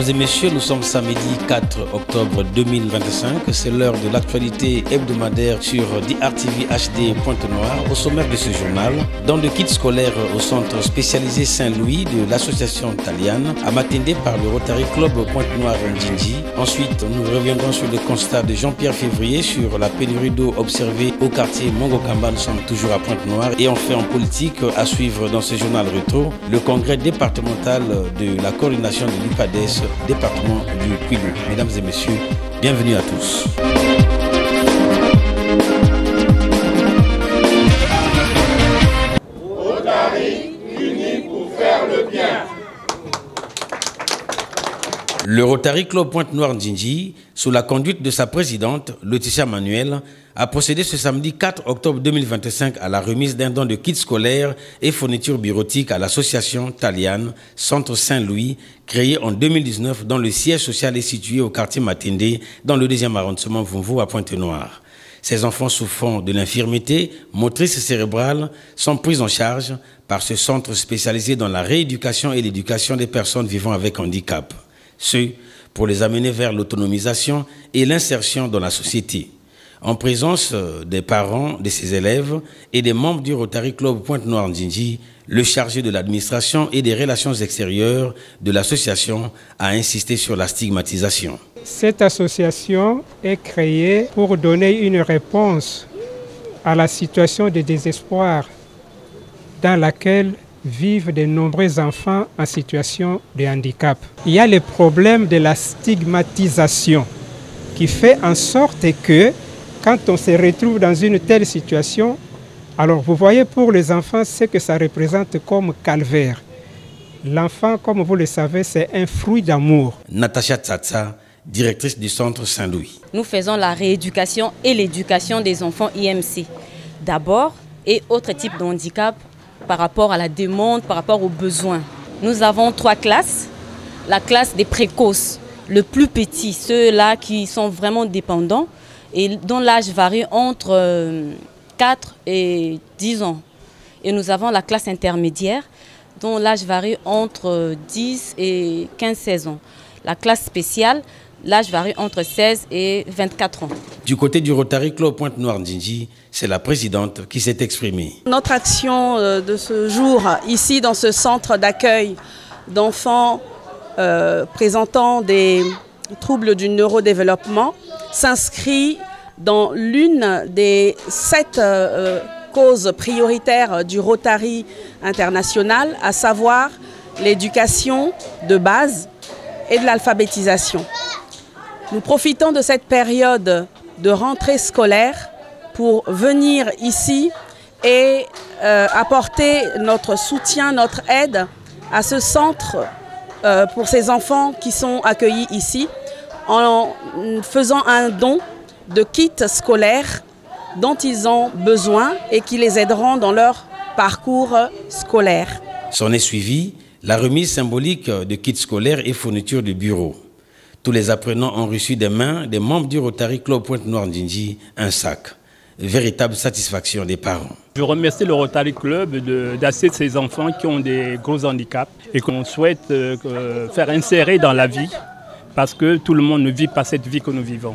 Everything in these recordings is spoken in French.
Mesdames et messieurs, nous sommes samedi 4 octobre 2025. C'est l'heure de l'actualité hebdomadaire sur DRTV HD Pointe-Noire. Au sommaire de ce journal, dans le kit scolaire au centre spécialisé Saint-Louis de l'association Taliane, à Matendé par le Rotary Club Pointe-Noire Ndjindji. Ensuite, nous reviendrons sur le constat de Jean-Pierre Février sur la pénurie d'eau observée au quartier Mongokamba. Nous sommes toujours à Pointe-Noire. Et enfin, en politique, à suivre dans ce journal rétro, le congrès départemental de la coordination de l'UPADES, département du Kwilu. Mesdames et messieurs, bienvenue à tous. Rotary, unis pour faire le bien. Le Rotary Club Pointe-Noire Ndjindji, sous la conduite de sa présidente, Laetitia Manuel, a procédé ce samedi 4 octobre 2025 à la remise d'un don de kits scolaires et fournitures bureautiques à l'association Taliane, Centre Saint-Louis, créée en 2019 dont le siège social est situé au quartier Matendé, dans le 2e arrondissement Vunvu à Pointe-Noire. Ces enfants souffrant de l'infirmité motrice cérébrale sont pris en charge par ce centre spécialisé dans la rééducation et l'éducation des personnes vivant avec handicap. Ce, pour les amener vers l'autonomisation et l'insertion dans la société. En présence des parents de ces élèves et des membres du Rotary Club Pointe-Noire Ndjindji, le chargé de l'administration et des relations extérieures de l'association a insisté sur la stigmatisation. Cette association est créée pour donner une réponse à la situation de désespoir dans laquelle vivent de nombreux enfants en situation de handicap. Il y a le problème de la stigmatisation qui fait en sorte que quand on se retrouve dans une telle situation, alors vous voyez pour les enfants ce que ça représente comme calvaire. L'enfant, comme vous le savez, c'est un fruit d'amour. Natacha Tsatsa, directrice du centre Saint-Louis. Nous faisons la rééducation et l'éducation des enfants IMC d'abord et autres types de handicap par rapport à la demande, par rapport aux besoins. Nous avons 3 classes. La classe des précoces, le plus petit, ceux-là qui sont vraiment dépendants et dont l'âge varie entre 4 et 10 ans. Et nous avons la classe intermédiaire dont l'âge varie entre 10 et 15-16 ans. La classe spéciale, l'âge varie entre 16 et 24 ans. Du côté du Rotary Club Pointe-Noire Ndjindji, c'est la présidente qui s'est exprimée. Notre action de ce jour, ici dans ce centre d'accueil d'enfants présentant des troubles du neurodéveloppement, s'inscrit dans l'une des 7 causes prioritaires du Rotary international, à savoir l'éducation de base et de l'alphabétisation. Nous profitons de cette période de rentrée scolaire pour venir ici et apporter notre soutien, notre aide à ce centre pour ces enfants qui sont accueillis ici en faisant un don de kits scolaires dont ils ont besoin et qui les aideront dans leur parcours scolaire. S'en est suivi la remise symbolique de kits scolaires et fournitures de bureau. Tous les apprenants ont reçu des mains des membres du Rotary Club Pointe-Noire Ndjindji un sac. Véritable satisfaction des parents. Je remercie le Rotary Club d'assister ces enfants qui ont des gros handicaps et qu'on souhaite faire insérer dans la vie parce que tout le monde ne vit pas cette vie que nous vivons.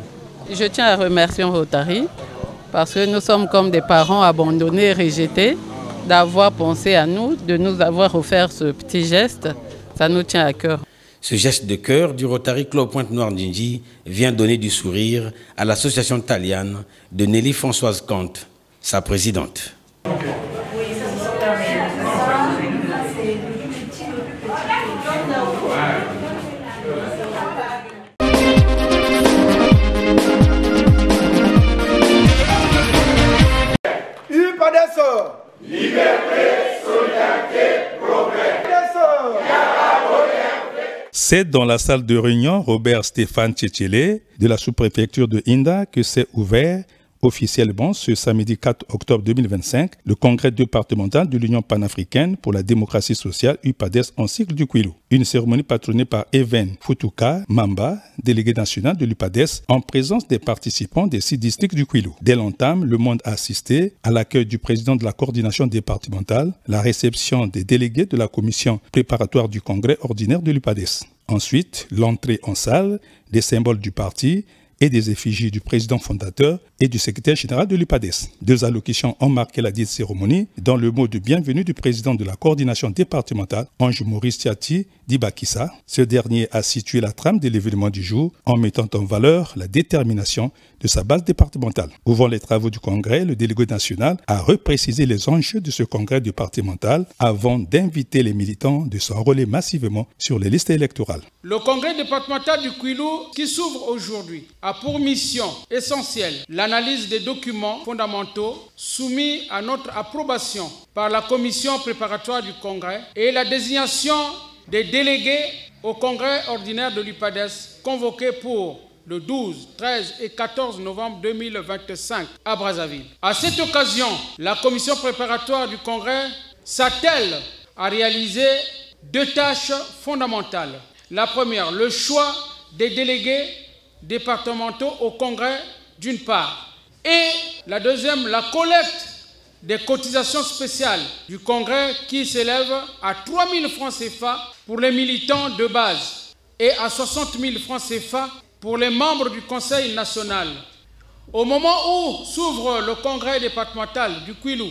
Je tiens à remercier Rotary parce que nous sommes comme des parents abandonnés, rejetés, d'avoir pensé à nous, de nous avoir offert ce petit geste. Ça nous tient à cœur. Ce geste de cœur du Rotary Club Pointe-Noire Ndjindji vient donner du sourire à l'association Taliane de Nelly Françoise Comte, sa présidente. Liberté, solidarité, progrès. C'est dans la salle de réunion Robert Stéphane Tchétchélé de la sous-préfecture de Inda que s'est ouvert officiellement ce samedi 4 octobre 2025 le congrès départemental de l'Union panafricaine pour la démocratie sociale UPADES en cycle du Kwilu. Une cérémonie patronnée par Even Futuka Mamba, délégué national de l'UPADES, en présence des participants des 6 districts du Kwilu. Dès l'entame, le monde a assisté à l'accueil du président de la coordination départementale, la réception des délégués de la commission préparatoire du congrès ordinaire de l'UPADES. Ensuite, l'entrée en salle des symboles du parti et des effigies du président fondateur et du secrétaire général de l'UPADES. 2 allocutions ont marqué la dite cérémonie dans le mot de bienvenue du président de la coordination départementale, Ange Maurice Tiati Dibakissa. Ce dernier a situé la trame de l'événement du jour en mettant en valeur la détermination de sa base départementale. Ouvrant les travaux du congrès, le délégué national a reprécisé les enjeux de ce congrès départemental avant d'inviter les militants de s'enrôler massivement sur les listes électorales. Le congrès départemental du Kwilu, qui s'ouvre aujourd'hui, a pour mission essentielle l'analyse des documents fondamentaux soumis à notre approbation par la commission préparatoire du congrès et la désignation des délégués au congrès ordinaire de l'UPADES convoqué pour le 12, 13 et 14 novembre 2025 à Brazzaville. À cette occasion, la commission préparatoire du congrès s'attelle à réaliser 2 tâches fondamentales. La première, le choix des délégués départementaux au congrès d'une part. Et la deuxième, la collecte des cotisations spéciales du congrès qui s'élève à 3 000 francs CFA pour les militants de base et à 60 000 francs CFA pour les membres du Conseil national. Au moment où s'ouvre le congrès départemental du Kwilu,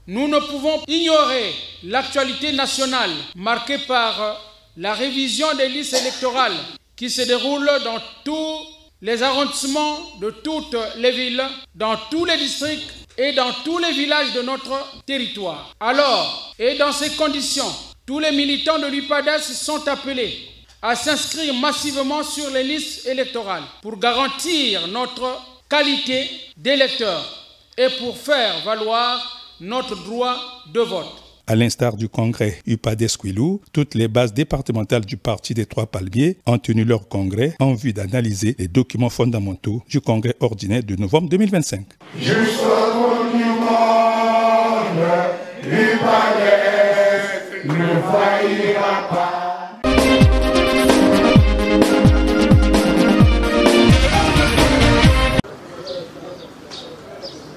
nous ne pouvons ignorer l'actualité nationale marquée par la révision des listes électorales qui se déroule dans tous les arrondissements de toutes les villes, dans tous les districts et dans tous les villages de notre territoire. Alors, et dans ces conditions, tous les militants de l'UPADES sont appelés à s'inscrire massivement sur les listes électorales pour garantir notre qualité d'électeur et pour faire valoir notre droit de vote. À l'instar du congrès UPADES Kwilu, toutes les bases départementales du Parti des Trois Palmiers ont tenu leur congrès en vue d'analyser les documents fondamentaux du congrès ordinaire de novembre 2025. Jusqu'au bout du monde, l'UPADES ne faillira pas.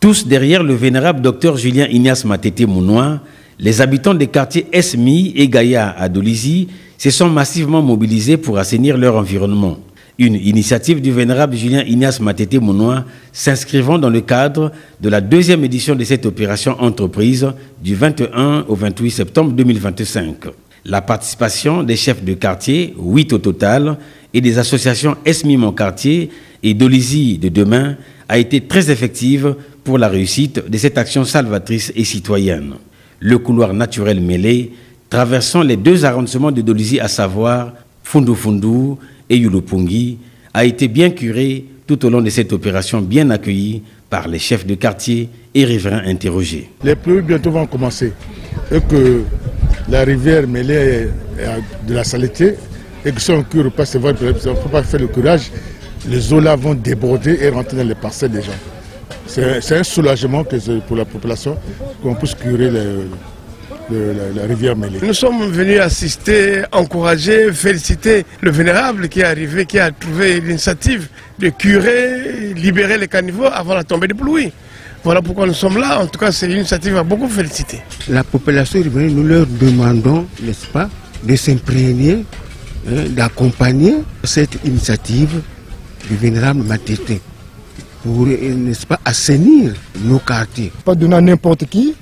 Tous derrière le vénérable docteur Julien Ignace Matete Mounois, les habitants des quartiers Esmi et Gaïa à Dolisie se sont massivement mobilisés pour assainir leur environnement. Une initiative du vénérable Julien Ignace Matete Mounois s'inscrivant dans le cadre de la 2e édition de cette opération entreprise du 21 au 28 septembre 2025. La participation des chefs de quartier, 8 au total, et des associations Esmi Mon Quartier et Dolisie de demain a été très effective pour la réussite de cette action salvatrice et citoyenne. Le couloir naturel mêlé, traversant les 2 arrondissements de Dolisie, à savoir Fundu Fundu et Yulupungi, a été bien curé tout au long de cette opération, bien accueillie par les chefs de quartier et riverains interrogés. Les pluies bientôt vont commencer et que la rivière mêlée de la saleté et que si on ne cure pas, il ne faut pas faire le curage, les eaux là vont déborder et rentrer dans les parcelles des gens. C'est un soulagement pour la population qu'on puisse curer la rivière mêlée. Nous sommes venus assister, encourager, féliciter le vénérable qui est arrivé, qui a trouvé l'initiative de curer, libérer les caniveaux avant la tombée des pluies. Voilà pourquoi nous sommes là. En tout cas, c'est une initiative à beaucoup féliciter. La population riveraine, nous leur demandons, n'est-ce pas, de s'imprégner, d'accompagner cette initiative du vénérable Matete pour, n'est-ce pas, assainir nos quartiers. Pas donner à n'importe qui.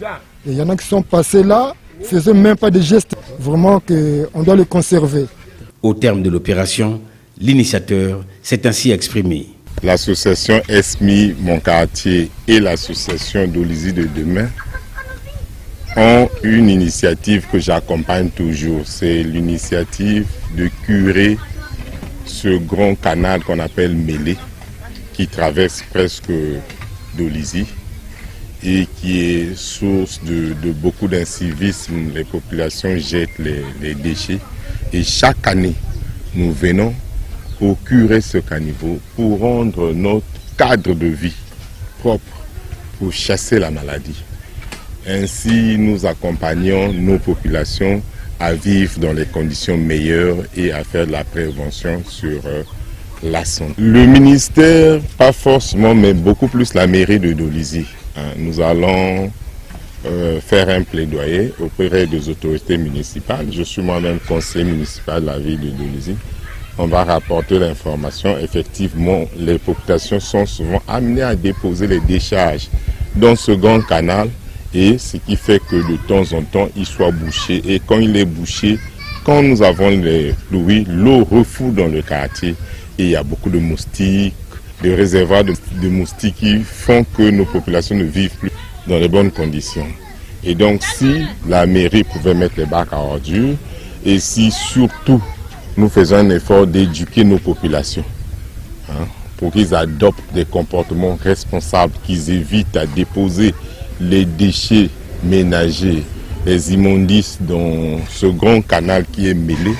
Il y en a qui sont passés là, ne faisaient même pas de gestes. Vraiment qu'on doit le conserver. Au terme de l'opération, l'initiateur s'est ainsi exprimé. L'association Esmi Mon Quartier et l'association Dolisie de demain ont une initiative que j'accompagne toujours. C'est l'initiative de curer ce grand canal qu'on appelle Mêlé, qui traverse presque Dolisie et qui est source de beaucoup d'incivisme. Les populations jettent les déchets et chaque année, nous venons pour curer ce caniveau, pour rendre notre cadre de vie propre, pour chasser la maladie. Ainsi, nous accompagnons nos populations à vivre dans les conditions meilleures et à faire de la prévention sur la santé. Le ministère, pas forcément, mais beaucoup plus la mairie de Dolisie. Nous allons faire un plaidoyer auprès des autorités municipales. Je suis moi-même conseiller municipal de la ville de Dolisie on va rapporter l'information. Effectivement, les populations sont souvent amenées à déposer les décharges dans ce grand canal, et ce qui fait que de temps en temps, il soit bouché. Et quand il est bouché, quand nous avons les pluies, l'eau refoule dans le quartier et il y a beaucoup de moustiques, des réservoirs de moustiques qui font que nos populations ne vivent plus dans les bonnes conditions. Et donc, si la mairie pouvait mettre les bacs à ordures, et si surtout nous faisons un effort d'éduquer nos populations, pour qu'ils adoptent des comportements responsables, qu'ils évitent à déposer les déchets ménagers, les immondices dans ce grand canal qui est mêlé,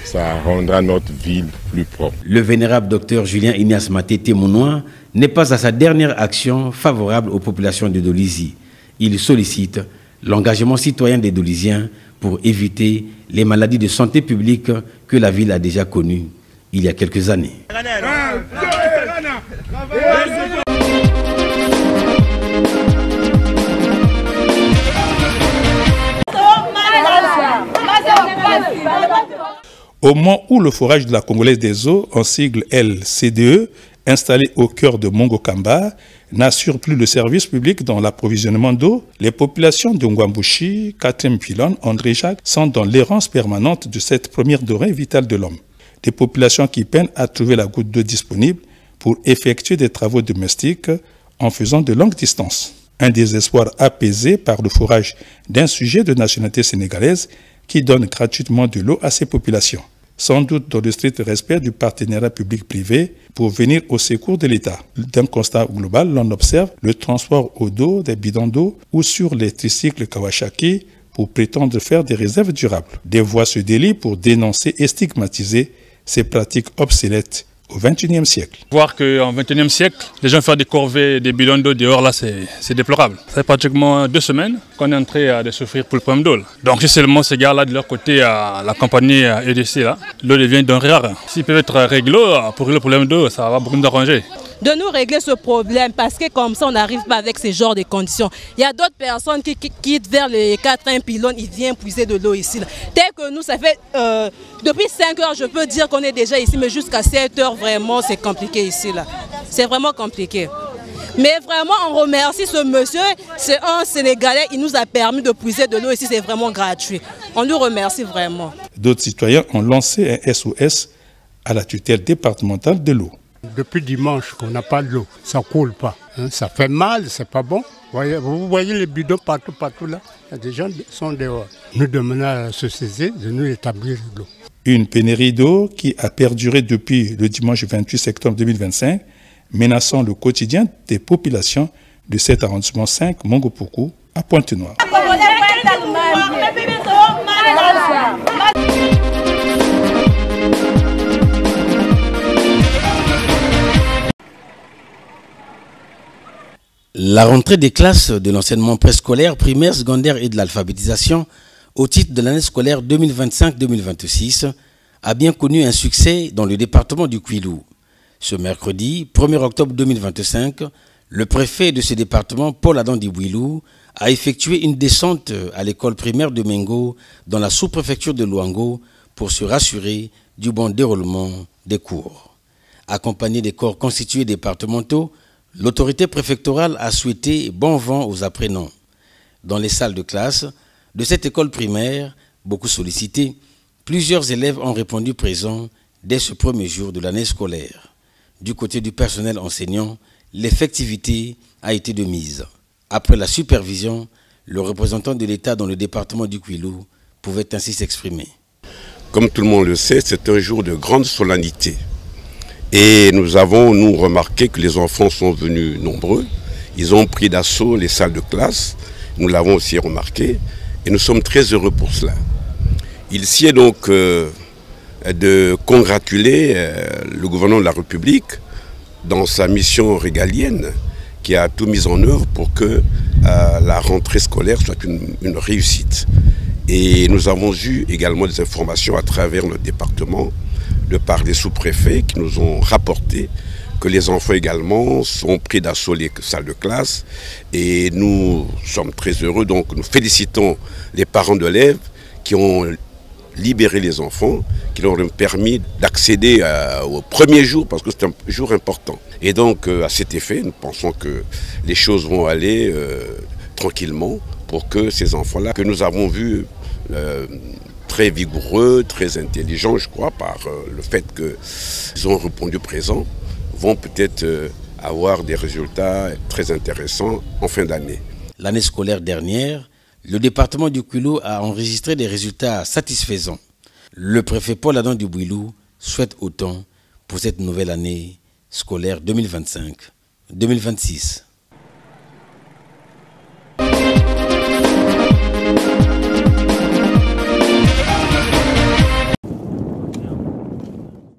ça rendra notre ville plus propre. Le vénérable docteur Julien Ignace Matete Mounois n'est pas à sa dernière action favorable aux populations de Dolisie. Il sollicite l'engagement citoyen des Dolisiens pour éviter les maladies de santé publique que la ville a déjà connues il y a quelques années. Au moment où le forage de la Congolaise des eaux, en sigle LCDE, installé au cœur de Mongokamba, n'assure plus le service public dans l'approvisionnement d'eau, les populations de Ngwambushi, 4e pylône, André Jacques sont dans l'errance permanente de cette première denrée vitale de l'homme. Des populations qui peinent à trouver la goutte d'eau disponible pour effectuer des travaux domestiques en faisant de longues distances. Un désespoir apaisé par le forage d'un sujet de nationalité sénégalaise qui donne gratuitement de l'eau à ces populations, sans doute dans le strict respect du partenariat public-privé pour venir au secours de l'État. D'un constat global, l'on observe le transport au dos des bidons d'eau ou sur les tricycles Kawasaki pour prétendre faire des réserves durables. Des voix se délient pour dénoncer et stigmatiser ces pratiques obsolètes au XXIe siècle. Voir qu'en XXIe siècle, les gens font des corvées, des bidons d'eau dehors, là, c'est déplorable. Ça fait pratiquement 2 semaines qu'on est en train de souffrir pour le problème d'eau. Donc si seulement ces gars-là, de leur côté, la compagnie EDC, l'eau devient denrée rare. S'ils peuvent être réglés pour le problème d'eau, ça va beaucoup nous arranger. De nous régler ce problème, parce que comme ça on n'arrive pas avec ce genre de conditions. Il y a d'autres personnes qui quittent vers les 4e pylônes, ils viennent puiser de l'eau ici. Tel que nous, ça fait depuis 5 heures, je peux dire qu'on est déjà ici, mais jusqu'à 7 heures, vraiment c'est compliqué ici. C'est vraiment compliqué. Mais vraiment, on remercie ce monsieur, c'est un Sénégalais, il nous a permis de puiser de l'eau ici, c'est vraiment gratuit. On nous remercie vraiment. D'autres citoyens ont lancé un SOS à la tutelle départementale de l'eau. Depuis dimanche qu'on n'a pas d'eau, ça ne coule pas. Ça fait mal, c'est pas bon. Vous voyez les bidons partout là. Il y a des gens qui sont dehors. Nous demandons à la société de nous établir l'eau. Une pénurie d'eau qui a perduré depuis le dimanche 28 septembre 2025, menaçant le quotidien des populations de cet arrondissement 5, Mongopoko, à Pointe-Noire. La rentrée des classes de l'enseignement préscolaire, primaire, secondaire et de l'alphabétisation au titre de l'année scolaire 2025-2026 a bien connu un succès dans le département du Kwilu. Ce mercredi, 1er octobre 2025, le préfet de ce département, Paul Adam Dibouilou, a effectué une descente à l'école primaire de Mengo dans la sous-préfecture de Luango pour se rassurer du bon déroulement des cours. Accompagné des corps constitués départementaux, l'autorité préfectorale a souhaité bon vent aux apprenants. Dans les salles de classe de cette école primaire, beaucoup sollicitée, plusieurs élèves ont répondu présents dès ce premier jour de l'année scolaire. Du côté du personnel enseignant, l'effectivité a été de mise. Après la supervision, le représentant de l'État dans le département du Kwilu pouvait ainsi s'exprimer. Comme tout le monde le sait, c'est un jour de grande solennité. Et nous avons remarqué que les enfants sont venus nombreux. Ils ont pris d'assaut les salles de classe. Nous l'avons aussi remarqué. Et nous sommes très heureux pour cela. Il sied donc de congratuler le gouvernement de la République dans sa mission régalienne qui a tout mis en œuvre pour que la rentrée scolaire soit une réussite. Et nous avons eu également des informations à travers notre département de par des sous-préfets qui nous ont rapporté que les enfants également sont pris d'assaut les salles de classe. Et nous sommes très heureux, donc nous félicitons les parents d'élèves qui ont libérer les enfants, qui leur ont permis d'accéder au premier jour, parce que c'est un jour important. Et donc, à cet effet, nous pensons que les choses vont aller tranquillement pour que ces enfants-là, que nous avons vus très vigoureux, très intelligents, je crois, par le fait qu'ils ont répondu présent, vont peut-être avoir des résultats très intéressants en fin d'année. L'année scolaire dernière, le département du Kwilu a enregistré des résultats satisfaisants. Le préfet Paul Adam du Bouilou souhaite autant pour cette nouvelle année scolaire 2025-2026.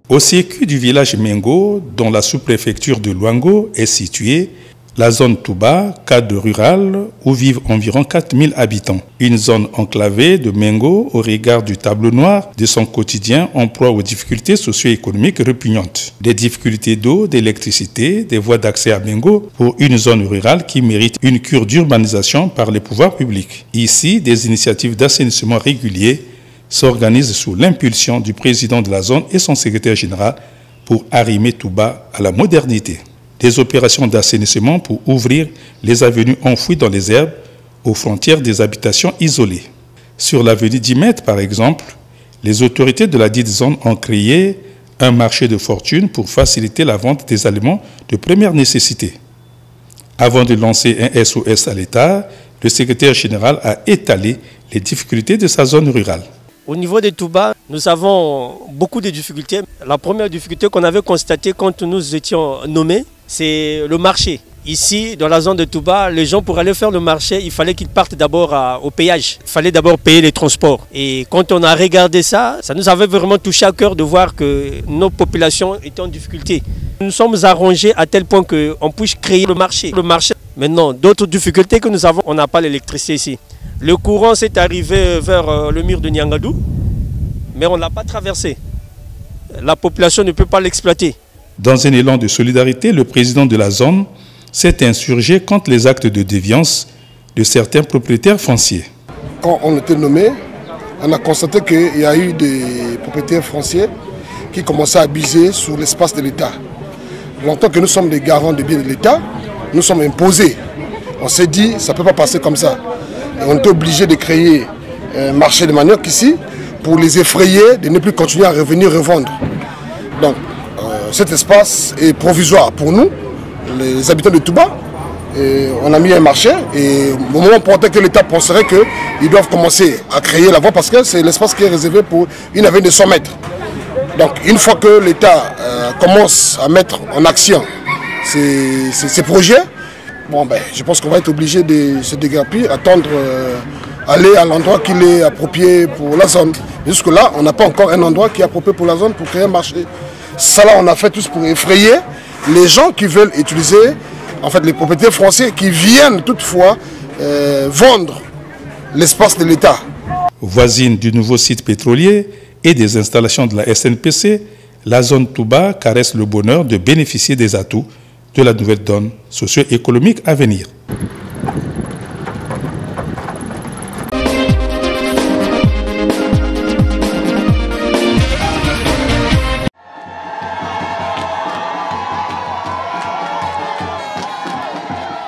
Au circuit du village Mengo, dont la sous-préfecture de Luango est située, la zone Touba, cadre rural, où vivent environ 4000 habitants. Une zone enclavée de Mengo au regard du tableau noir de son quotidien en proie aux difficultés socio-économiques répugnantes. Des difficultés d'eau, d'électricité, des voies d'accès à Mengo pour une zone rurale qui mérite une cure d'urbanisation par les pouvoirs publics. Ici, des initiatives d'assainissement réguliers s'organisent sous l'impulsion du président de la zone et son secrétaire général pour arrimer Touba à la modernité. Des opérations d'assainissement pour ouvrir les avenues enfouies dans les herbes aux frontières des habitations isolées. Sur l'avenue 10 mètres, par exemple, les autorités de la dite zone ont créé un marché de fortune pour faciliter la vente des aliments de première nécessité. Avant de lancer un SOS à l'État, le secrétaire général a étalé les difficultés de sa zone rurale. Au niveau de Touba, nous avons beaucoup de difficultés. La première difficulté qu'on avait constatée quand nous étions nommés, c'est le marché. Ici, dans la zone de Touba, les gens pour aller faire le marché, il fallait qu'ils partent d'abord au péage. Il fallait d'abord payer les transports. Et quand on a regardé ça, ça nous avait vraiment touché à cœur de voir que nos populations étaient en difficulté. Nous sommes arrangés à tel point qu'on puisse créer le marché. Maintenant, d'autres difficultés que nous avons, on n'a pas l'électricité ici. Le courant s'est arrivé vers le mur de Nyangadou, mais on ne l'a pas traversé. La population ne peut pas l'exploiter. Dans un élan de solidarité, le président de la zone s'est insurgé contre les actes de déviance de certains propriétaires fonciers. Quand on était nommé, on a constaté qu'il y a eu des propriétaires fonciers qui commençaient à abuser sur l'espace de l'État. Longtemps que nous sommes des garants des biens de l'État, nous sommes imposés. On s'est dit, ça ne peut pas passer comme ça. Et on était obligé de créer un marché de manioc ici pour les effrayer de ne plus continuer à revenir revendre. Donc, cet espace est provisoire pour nous, les habitants de Touba. Et on a mis un marché et au moment où que l'État penserait qu'ils doivent commencer à créer la voie parce que c'est l'espace qui est réservé pour une avenue de 100 mètres. Donc une fois que l'État commence à mettre en action ces projets, bon, je pense qu'on va être obligé de se déguerpir, attendre, aller à l'endroit qui est approprié pour la zone. Jusque-là, on n'a pas encore un endroit qui est approprié pour la zone pour créer un marché. Ça là, on a fait tout pour effrayer les gens qui veulent utiliser, en fait les propriétaires français qui viennent toutefois vendre l'espace de l'État. Voisine du nouveau site pétrolier et des installations de la SNPC, la zone Touba caresse le bonheur de bénéficier des atouts de la nouvelle donne socio-économique à venir.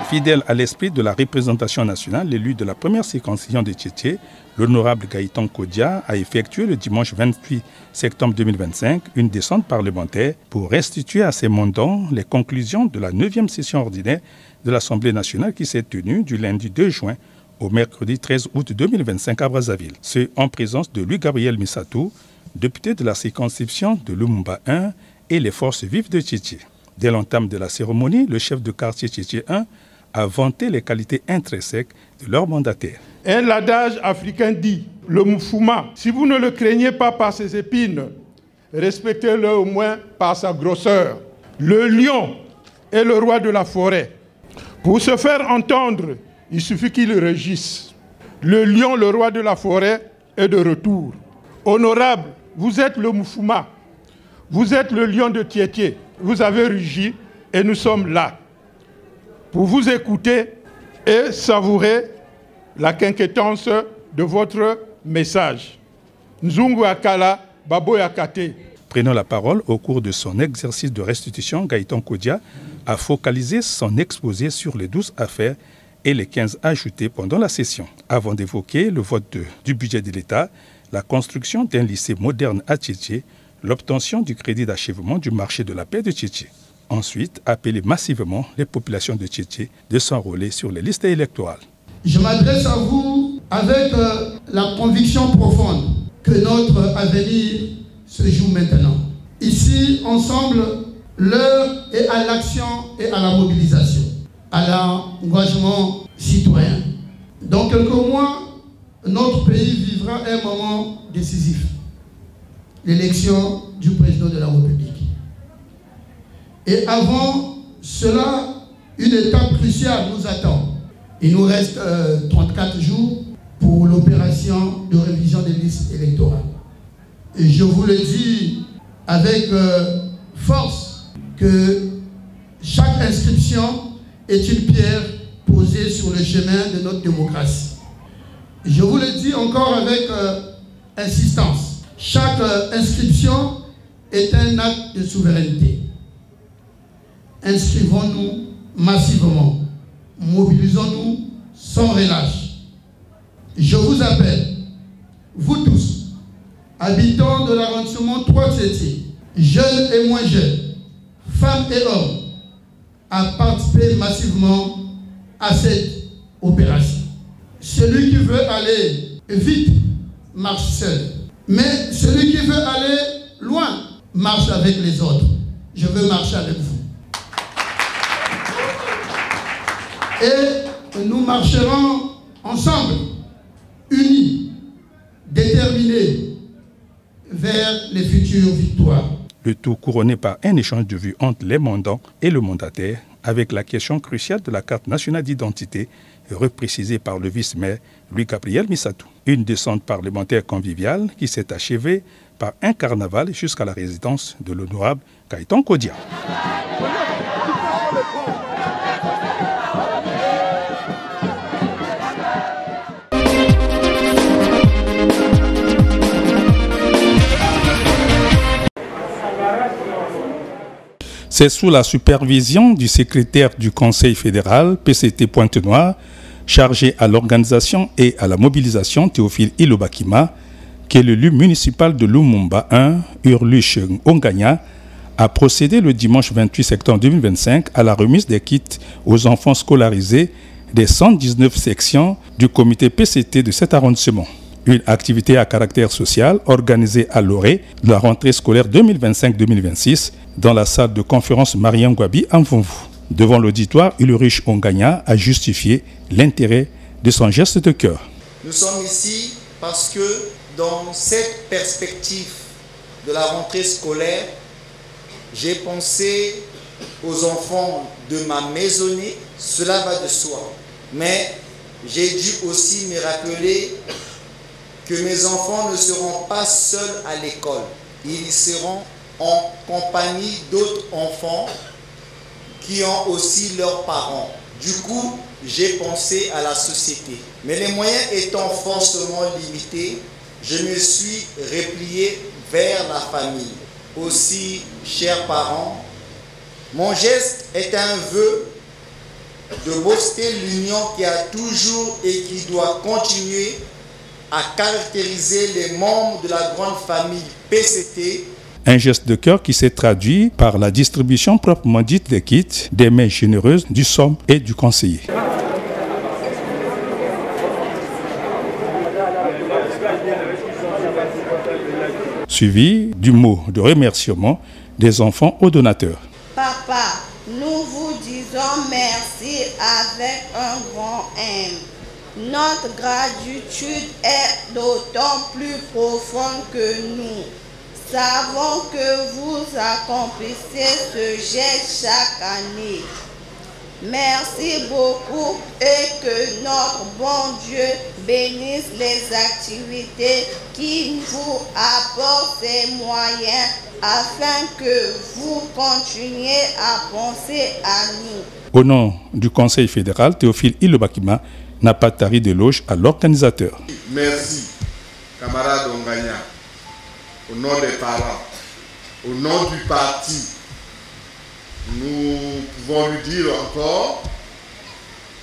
Fidèle à l'esprit de la représentation nationale, l'élu de la première circonscription de Tchétché, l'honorable Gaëtan Kodia, a effectué le dimanche 28 septembre 2025 une descente parlementaire pour restituer à ses mandants les conclusions de la 9e session ordinaire de l'Assemblée nationale qui s'est tenue du lundi 2 juin au mercredi 13 août 2025 à Brazzaville. Ce en présence de Louis-Gabriel Missatou, député de la circonscription de Lumumba 1 et les forces vives de Tchétché. Dès l'entame de la cérémonie, le chef de quartier Tchétché 1 a vanté les qualités intrinsèques de leur mandataire. Un adage africain dit, le moufouma, si vous ne le craignez pas par ses épines, respectez-le au moins par sa grosseur. Le lion est le roi de la forêt. Pour se faire entendre, il suffit qu'il rugisse. Le lion, le roi de la forêt, est de retour. Honorable, vous êtes le moufouma. Vous êtes le lion de Tchétché. Vous avez rugi et nous sommes là pour vous écouter et savourer la quinquétance de votre message. Nzungu Akala, Babo Yakate. Prenant la parole au cours de son exercice de restitution, Gaëtan Kodia a focalisé son exposé sur les 12 affaires et les 15 ajoutées pendant la session, avant d'évoquer le vote du budget de l'État, la construction d'un lycée moderne à Tchétché, l'obtention du crédit d'achèvement du marché de la paix de Tchétché. Ensuite, appeler massivement les populations de Tchétché de s'enrôler sur les listes électorales. Je m'adresse à vous avec la conviction profonde que notre avenir se joue maintenant. Ici, ensemble, l'heure est à l'action et à la mobilisation, à l'engagement citoyen. Dans quelques mois, notre pays vivra un moment décisif, l'élection du président de la République. Et avant cela, une étape cruciale nous attend. Il nous reste 34 jours pour l'opération de révision des listes électorales. Et je vous le dis avec force que chaque inscription est une pierre posée sur le chemin de notre démocratie. Je vous le dis encore avec insistance. Chaque inscription est un acte de souveraineté. Inscrivons-nous massivement. Mobilisons-nous sans relâche. Je vous appelle, vous tous, habitants de l'arrondissement 3-Tchétché, jeunes et moins jeunes, femmes et hommes, à participer massivement à cette opération. Celui qui veut aller vite marche seul, mais celui qui veut aller loin marche avec les autres. Je veux marcher avec vous. Et nous marcherons ensemble, unis, déterminés vers les futures victoires. Le tout couronné par un échange de vues entre les mandants et le mandataire, avec la question cruciale de la carte nationale d'identité, reprécisée par le vice-maire Louis-Gabriel Missatou. Une descente parlementaire conviviale qui s'est achevée par un carnaval jusqu'à la résidence de l'honorable Gaëtan Kodia. C'est sous la supervision du secrétaire du Conseil fédéral, PCT Pointe-Noire, chargé à l'organisation et à la mobilisation, Théophile Ilobakima, que l'élu municipal de Lumumba 1, Urluche Onganya, a procédé le dimanche 28 septembre 2025 à la remise des kits aux enfants scolarisés des 119 sections du comité PCT de cet arrondissement. Une activité à caractère social organisée à l'orée de la rentrée scolaire 2025-2026 dans la salle de conférence Mariam Gwabi en Mvumvu. Devant l'auditoire, Ulrich Onganya a justifié l'intérêt de son geste de cœur. Nous sommes ici parce que dans cette perspective de la rentrée scolaire, j'ai pensé aux enfants de ma maisonnée, cela va de soi. Mais j'ai dû aussi me rappeler que mes enfants ne seront pas seuls à l'école. Ils seront en compagnie d'autres enfants qui ont aussi leurs parents. Du coup, j'ai pensé à la société. Mais les moyens étant forcément limités, je me suis replié vers la famille. Aussi, chers parents, mon geste est un vœu de booster l'union qui a toujours et qui doit continuer à caractériser les membres de la grande famille PCT. Un geste de cœur qui s'est traduit par la distribution proprement dite des kits, des mains généreuses du SOM et du conseiller. Suivi du mot de remerciement des enfants aux donateurs. Papa, nous vous disons merci avec un grand M. Notre gratitude est d'autant plus profonde que nous savons que vous accomplissez ce geste chaque année. Merci beaucoup et que notre bon Dieu bénisse les activités qui vous apportent ces moyens afin que vous continuiez à penser à nous. Au nom du Conseil fédéral, Théophile Ilobakima n'a pas tari d'éloge à l'organisateur. Merci camarade Ongania, au nom des parents, au nom du parti, nous pouvons lui dire encore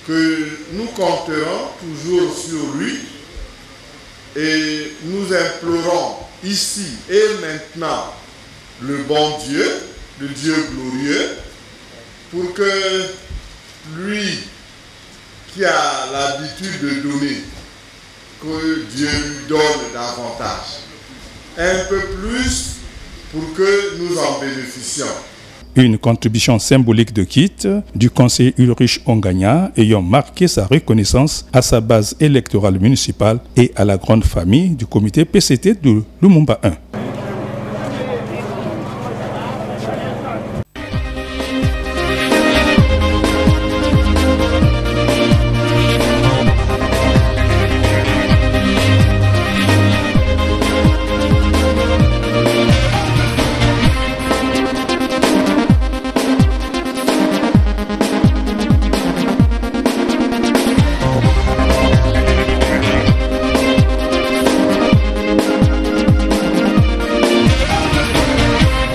que nous compterons toujours sur lui et nous implorons ici et maintenant le bon Dieu, le Dieu glorieux, pour que lui qui a l'habitude de donner, que Dieu lui donne davantage, un peu plus pour que nous en bénéficions. Une contribution symbolique de kit du conseiller Ulrich Ongania ayant marqué sa reconnaissance à sa base électorale municipale et à la grande famille du comité PCT de Lumumba 1.